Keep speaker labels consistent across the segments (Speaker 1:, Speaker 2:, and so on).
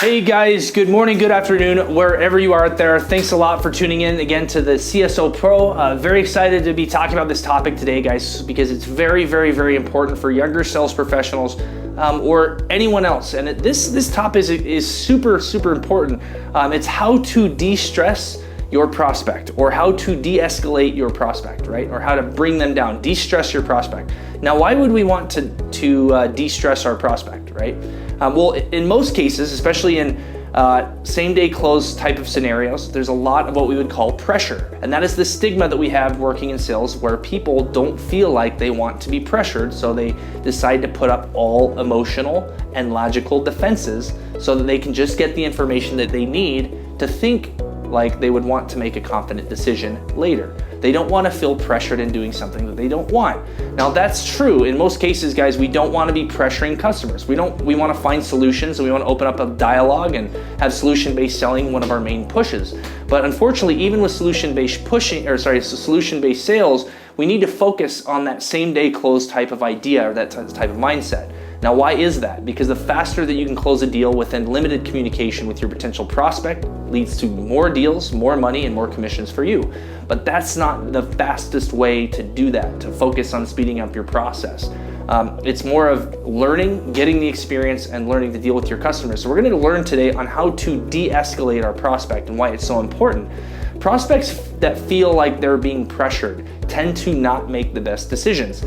Speaker 1: Hey guys, good morning, good afternoon, wherever you are out there. Thanks a lot for tuning in again to the CSO Pro. Very excited to be talking about this topic today, guys, because it's very, very, very important for younger sales professionals or anyone else. And this topic is super, super important. It's how to de-stress your prospect, or how to de-escalate your prospect, right? Or how to bring them down, de-stress your prospect. Now, why would we want to de-stress our prospect, right? Well, in most cases, especially in same-day close type of scenarios, there's a lot of what we would call pressure. And that is the stigma that we have working in sales, where people don't feel like they want to be pressured, so they decide to put up all emotional and logical defenses so that they can just get the information that they need to think like they would want to make a confident decision later. They don't want to feel pressured in doing something that they don't want. Now, that's true. In most cases, guys, we don't want to be pressuring customers. We want to find solutions, and we want to open up a dialogue and have solution-based selling one of our main pushes. But unfortunately, even with solution-based sales, we need to focus on that same-day close type of idea, or that type of mindset. Now, why is that? Because the faster that you can close a deal within limited communication with your potential prospect leads to more deals, more money, and more commissions for you. But that's not the fastest way to do that, to focus on speeding up your process. It's more of learning, getting the experience, and learning to deal with your customers. So we're going to learn today on how to de-escalate our prospect and why it's so important. Prospects that feel like they're being pressured tend to not make the best decisions.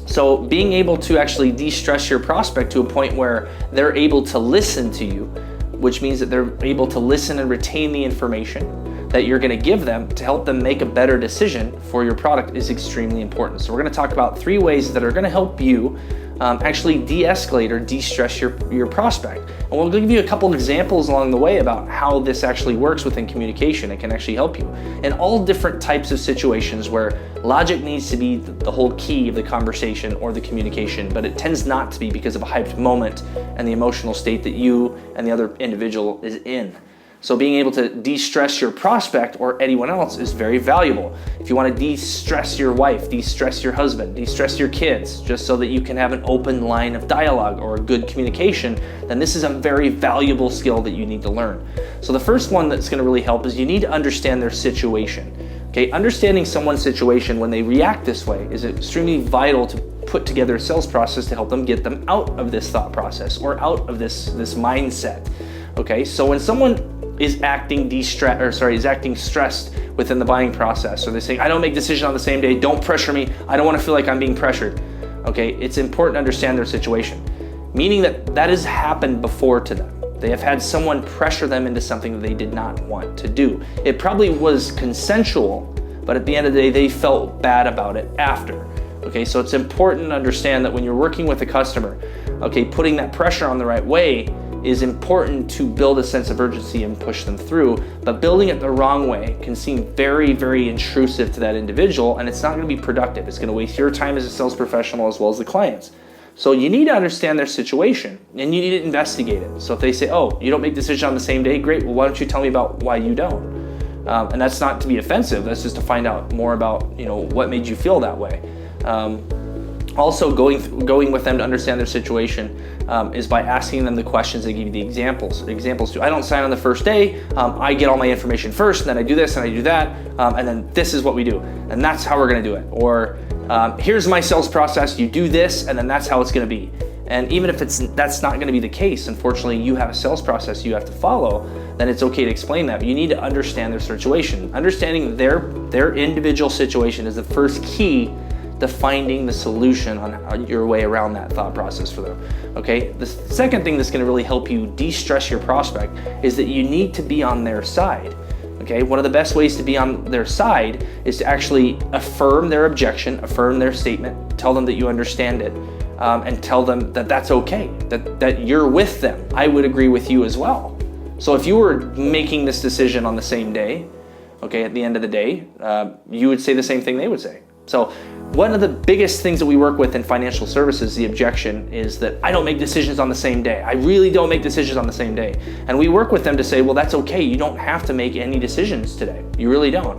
Speaker 1: So being able to actually de-stress your prospect to a point where they're able to listen to you, which means that they're able to listen and retain the information that you're going to give them to help them make a better decision for your product, is extremely important. So we're going to talk about 3 ways that are going to help you actually de-escalate or de-stress your prospect. And we'll give you a couple of examples along the way about how this actually works within communication. It can actually help you in all different types of situations where logic needs to be the whole key of the conversation or the communication, but it tends not to be because of a hyped moment and the emotional state that you and the other individual is in. So being able to de-stress your prospect or anyone else is very valuable. If you want to de-stress your wife, de-stress your husband, de-stress your kids, just so that you can have an open line of dialogue or a good communication, then this is a very valuable skill that you need to learn. So the first one that's going to really help is you need to understand their situation. Okay, understanding someone's situation when they react this way is extremely vital to put together a sales process to help them get them out of this thought process or out of this mindset. Okay, so when someone is acting stressed within the buying process, or they're saying, I don't make decisions on the same day, don't pressure me, I don't want to feel like I'm being pressured. Okay, it's important to understand their situation, meaning that has happened before to them. They have had someone pressure them into something that they did not want to do. It probably was consensual, but at the end of the day, they felt bad about it after. Okay, so it's important to understand that when you're working with a customer, okay, putting that pressure on the right way is important to build a sense of urgency and push them through, but building it the wrong way can seem very, very intrusive to that individual, and it's not going to be productive. It's going to waste your time as a sales professional as well as the client's. So you need to understand their situation, and you need to investigate it. So if they say, oh, you don't make decisions on the same day, great, well, why don't you tell me about why you don't? And that's not to be offensive, that's just to find out more about, what made you feel that way. Also, going with them to understand their situation is by asking them the questions that give you the examples. Examples to, I don't sign on the first day, I get all my information first, and then I do this and I do that, and then this is what we do, and that's how we're going to do it. Or here's my sales process, you do this, and then that's how it's going to be. And even if that's not going to be the case, unfortunately, you have a sales process you have to follow, then it's okay to explain that. But you need to understand their situation. Understanding their individual situation is the first key to finding the solution on your way around that thought process for them. Okay, the second thing that's going to really help you de-stress your prospect is that you need to be on their side. Okay, one of the best ways to be on their side is to actually affirm their objection, affirm their statement, tell them that you understand it, and tell them that that's okay, that you're with them. I would agree with you as well. So if you were making this decision on the same day, okay, at the end of the day, you would say the same thing they would say. So one of the biggest things that we work with in financial services, the objection, is that I don't make decisions on the same day. I really don't make decisions on the same day. And we work with them to say, well, that's okay. You don't have to make any decisions today. You really don't.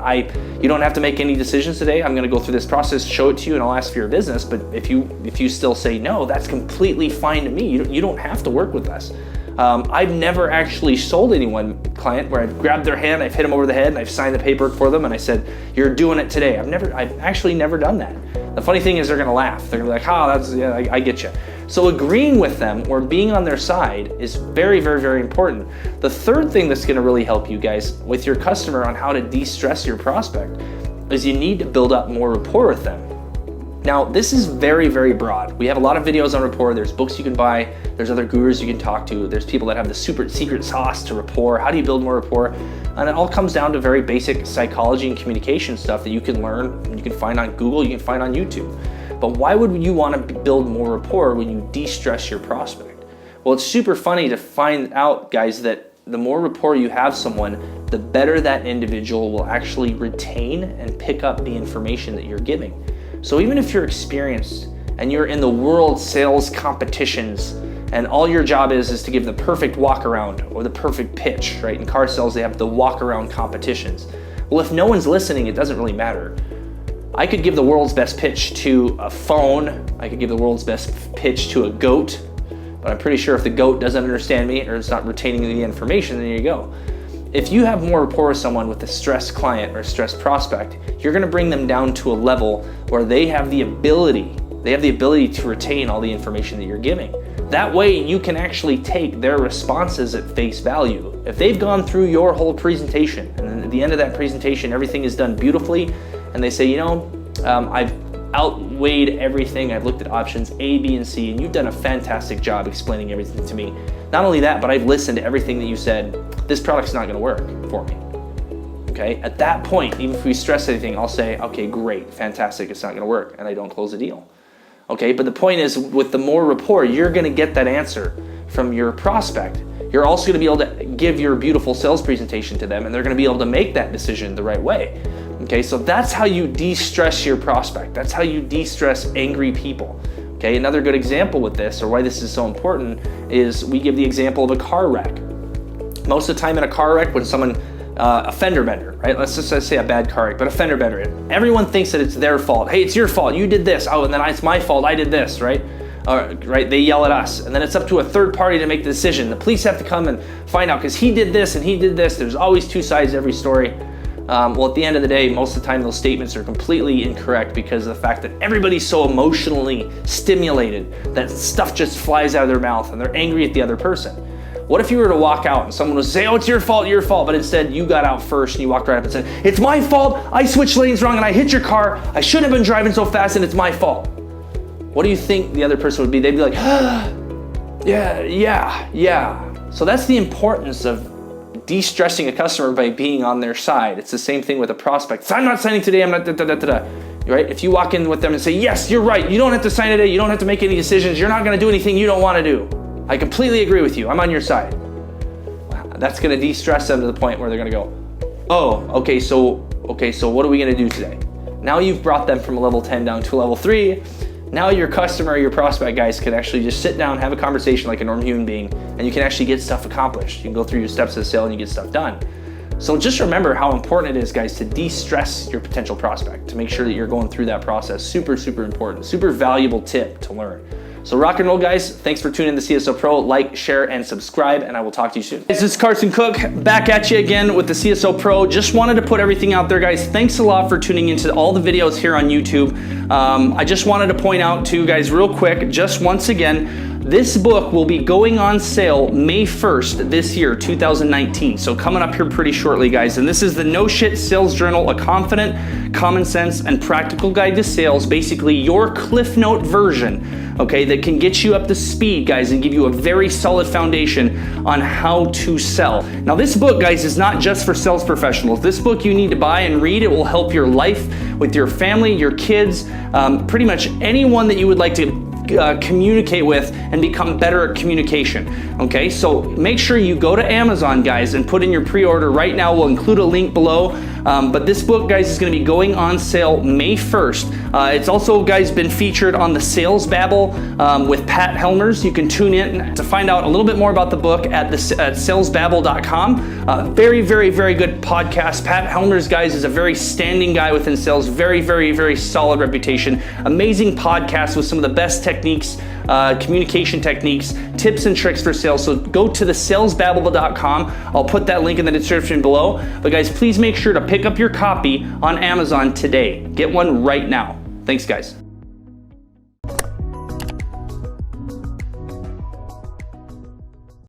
Speaker 1: You don't have to make any decisions today. I'm going to go through this process, show it to you, and I'll ask for your business. But if you still say no, that's completely fine to me. You don't have to work with us.
Speaker 2: I've never actually sold anyone client where I've grabbed their hand, I've hit them over the head, and I've signed the paperwork for them, and I said, "You're doing it today." I've actually never done that. The funny thing is, they're gonna laugh. They're gonna be like, I get you. So agreeing with them or being on their side is very, very, very important. The third thing that's gonna really help you guys with your customer on how to de-stress your prospect is you need to build up more rapport with them. Now, this is very, very broad. We have a lot of videos on rapport. There's books you can buy. There's other gurus you can talk to. There's people that have the super secret sauce to rapport. How do you build more rapport? And it all comes down to very basic psychology and communication stuff that you can learn, you can find on Google, you can find on YouTube. But why would you want to build more rapport when you de-stress your prospect? Well, it's super funny to find out, guys, that the more rapport you have someone, the better that individual will actually retain and pick up the information that you're giving. So even if you're experienced and you're in the world sales competitions and all your job is to give the perfect walk around or the perfect pitch, right? In car sales, they have the walk around competitions. Well, if no one's listening, it doesn't really matter. I could give the world's best pitch to a phone. I could give the world's best pitch to a goat, but I'm pretty sure if the goat doesn't understand me or it's not retaining the information, then there you go. If you have more rapport with someone with a stressed client or a stressed prospect, you're gonna bring them down to a level where they have the ability to retain all the information that you're giving. That way you can actually take their responses at face value. If they've gone through your whole presentation and then at the end of that presentation, everything is done beautifully and they say, I've outweighed everything. I've looked at options A, B, and C, and you've done a fantastic job explaining everything to me. Not only that, but I've listened to everything that you said. This product's not gonna work for me, okay? At that point, even if we stress anything, I'll say, okay, great, fantastic, it's not gonna work, and I don't close the deal, okay? But the point is, with the more rapport, you're gonna get that answer from your prospect. You're also gonna be able to give your beautiful sales presentation to them, and they're gonna be able to make that decision the right way, okay? So that's how you de-stress your prospect. That's how you de-stress angry people, okay? Another good example with this, or why this is so important, is we give the example of a car wreck. Most of the time in a car wreck, when someone, a fender bender, right? Let's say a bad car wreck, but a fender bender, everyone thinks that it's their fault. Hey, it's your fault, you did this. Oh, and then it's my fault, I did this, right? Right? They yell at us, and then it's up to a third party to make the decision. The police have to come and find out because he did this and he did this. There's always two sides to every story. Well, at the end of the day, most of the time those statements are completely incorrect because of the fact that everybody's so emotionally stimulated that stuff just flies out of their mouth and they're angry at the other person. What if you were to walk out and someone would say, oh, it's your fault, but instead you got out first and you walked right up and said, it's my fault, I switched lanes wrong and I hit your car, I shouldn't have been driving so fast and it's my fault. What do you think the other person would be? They'd be like, yeah. So that's the importance of de-stressing a customer by being on their side. It's the same thing with a prospect. So I'm not signing today, I'm not right? If you walk in with them and say, yes, you're right, you don't have to sign today, you don't have to make any decisions, you're not gonna do anything you don't wanna do. I completely agree with you, I'm on your side. That's gonna de-stress them to the point where they're gonna go, oh, okay, so what are we gonna do today? Now you've brought them from a level 10 down to a level 3. Now your customer, your prospect guys can actually just sit down, have a conversation like a normal human being, and you can actually get stuff accomplished. You can go through your steps of the sale and you get stuff done. So just remember how important it is, guys, to de-stress your potential prospect, to make sure that you're going through that process. Super, super important, super valuable tip to learn. So rock and roll, guys. Thanks for tuning in to CSO Pro. Like, share, and subscribe, and I will talk to you soon. This is Carson Cook, back at you again with the CSO Pro. Just wanted to put everything out there, guys. Thanks a lot for tuning into all the videos here on YouTube. I just wanted to point out to you guys real quick, just once again, this book will be going on sale May 1st this year, 2019. So coming up here pretty shortly, guys. And this is the No Shit Sales Journal, a confident, common sense, and practical guide to sales. Basically your Cliff Note version, okay, that can get you up to speed, guys, and give you a very solid foundation on how to sell. Now this book, guys, is not just for sales professionals. This book you need to buy and read. It will help your life with your family, your kids, pretty much anyone that you would like to communicate with and become better at communication. Okay, so make sure you go to Amazon, guys, and put in your pre-order right now. We'll include a link below. But this book, guys, is going to be going on sale May 1st. It's also, guys, been featured on the Sales Babble with Pat Helmers. You can tune in to find out a little bit more about the book at salesbabble.com. Very, very, very good podcast. Pat Helmers, guys, is a very standing guy within sales. Very, very, very solid reputation. Amazing podcast with some of the best techniques
Speaker 1: communication techniques, tips and tricks for sales. So go to the salesbabble.com. I'll put that link in the description below. But guys, please make sure to pick up your copy on Amazon today. Get one right now. Thanks, guys.